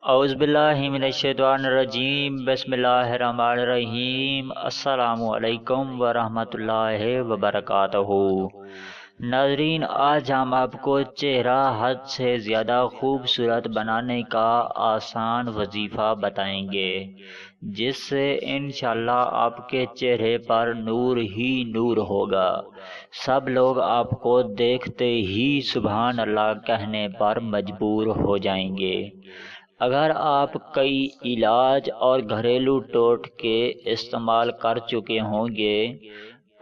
औज़ुबिल्लाहिमिनश्शैतानिर्रजीम बिस्मिल्लाहिर्रहमानिर्रहीम अस्सलामु अलैकुम वरहमतुल्लाहि वबरकातुहू। नाज़रीन, आज हम आपको चेहरा हद से ज़्यादा खूबसूरत बनाने का आसान वजीफ़ा बताएंगे, जिससे इंशाअल्लाह आपके चेहरे पर नूर ही नूर होगा। सब लोग आपको देखते ही सुभान अल्लाह कहने पर मजबूर हो जाएंगे। अगर आप कई इलाज और घरेलू टोटके इस्तेमाल कर चुके होंगे,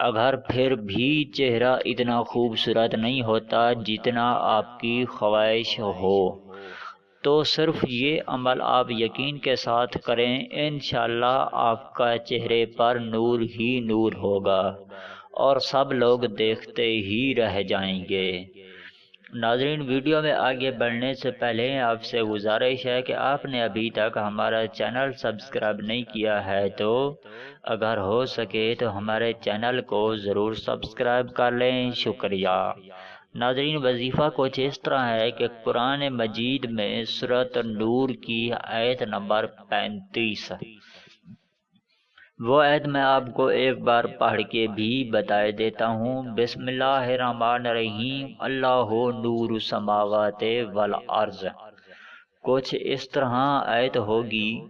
अगर फिर भी चेहरा इतना खूबसूरत नहीं होता जितना आपकी ख्वाहिश हो, तो सिर्फ ये अमल आप यकीन के साथ करें, इंशाअल्लाह आपका चेहरे पर नूर ही नूर होगा और सब लोग देखते ही रह जाएंगे। नाज़रीन, वीडियो में आगे बढ़ने से पहले आपसे गुजारिश है कि आपने अभी तक हमारा चैनल सब्सक्राइब नहीं किया है तो अगर हो सके तो हमारे चैनल को ज़रूर सब्सक्राइब कर लें। शुक्रिया। नाज़रीन, वजीफ़ा कुछ इस तरह है कि कुरान मजीद में सूरत नूर की आयत नंबर 35, वो आयत मैं आपको एक बार पढ़ के भी बता देता हूँ। बिस्मिल्लाहिर्रहमानिर्रहीम, अल्लाहु नूरु समावाते वल अर्ज़। कुछ इस तरह आयत होगी,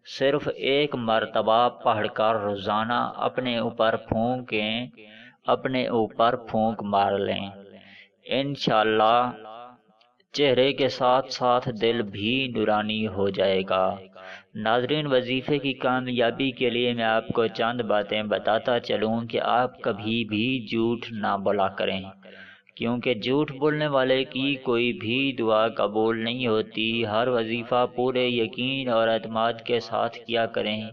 सिर्फ एक मर्तबा पढ़कर रोज़ाना अपने ऊपर फूंक मार लें, इंशाअल्लाह चेहरे के साथ साथ दिल भी नूरानी हो जाएगा। नाज़रीन, वजीफ़े की कामयाबी के लिए मैं आपको चंद बातें बताता चलूँ कि आप कभी भी झूठ ना बोला करें, क्योंकि झूठ बोलने वाले की कोई भी दुआ कबूल नहीं होती। हर वजीफ़ा पूरे यकीन और एतमाद के साथ किया करें,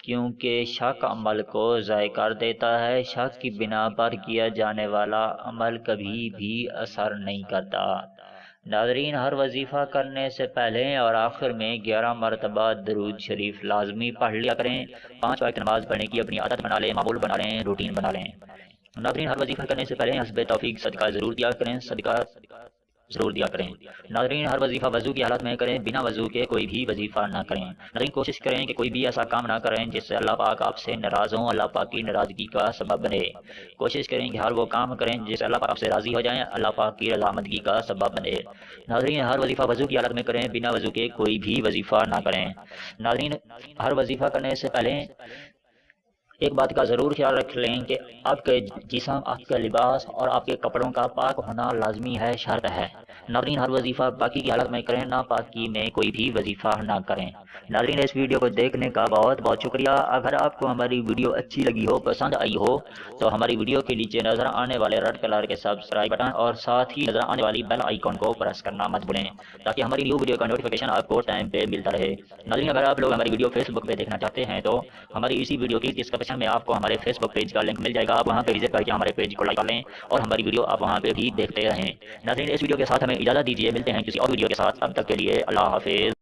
क्योंकि शक अमल को ज़ाय कर देता है। शक की बिना पर किया जाने वाला अमल कभी भी असर नहीं करता। नाज़रीन, हर वजीफ़ा करने से पहले और आखिर में 11 मरतबा दरूद शरीफ लाजमी पढ़ लिया करें। 5 वक्त नमाज पढ़ने की अपनी आदत बना लें, मामूल बना लें, रूटीन बना लें। नाज़रीन, हर वजीफ़ा करने से पहले हस्बे तौफीक सदका ज़रूर दिया करें। नाज़रीन, हर वजीफ़ा वज़ू की हालत में करें, बिना वज़ू के कोई भी वजीफ़ा ना करें। नाज़रीन, कोशिश करें कि कोई भी ऐसा काम ना करें जिससे अल्लाह पाक आपसे नाराज़ हों, अल्लाह पाक की नाराज़गी का सबब बने। कोशिश करें कि हर वो काम करें जिससे अल्लाह पाक आपसे राज़ी हो जाएं, अल्लाह पाक की रज़ामंदगी का सबब बने। नाज़रीन, हर वजीफ़ा वज़ू की हालत में करें, बिना वज़ू के कोई भी वजीफ़ा ना करें। नाज़रीन, हर वजीफ़ा करने से पहले एक बात का ज़रूर ख्याल रख लें कि आपके जिस्म, आपके लिबास और आपके कपड़ों का पाक होना लाजमी है, शर्त है। नाज़रीन, हर वजीफ़ा पाकी की हालत में करें, ना पाकी में कोई भी वजीफ़ा ना करें। नाज़रीन, इस वीडियो को देखने का बहुत बहुत शुक्रिया। अगर आपको हमारी वीडियो अच्छी लगी हो, पसंद आई हो, तो हमारी वीडियो के नीचे नज़र आने वाले रेड कलर के सब्सक्राइब बटन और साथ ही नज़र आने वाली बेल आइकॉन को प्रेस करना मत भूलें, ताकि हमारी न्यू वीडियो का नोटिफिकेशन आपको टाइम पे मिलता रहे। नाज़रीन, अगर आप लोग हमारी वीडियो फेसबुक पे देखना चाहते हैं तो हमारी इसी वीडियो की डिस्क्रिप्शन में आपको हमारे फेसबुक पेज का लिंक मिल जाएगा। आप वहां पे विजिट करके हमारे पेज को लाइक कर लें और हमारी वीडियो आप वहां पे भी देखते रहें। नाज़रीन, इस वीडियो के साथ हमें इजाज़त दीजिए, मिलते हैं किसी और वीडियो के साथ। तब तक के लिए अल्लाह हाफिज़।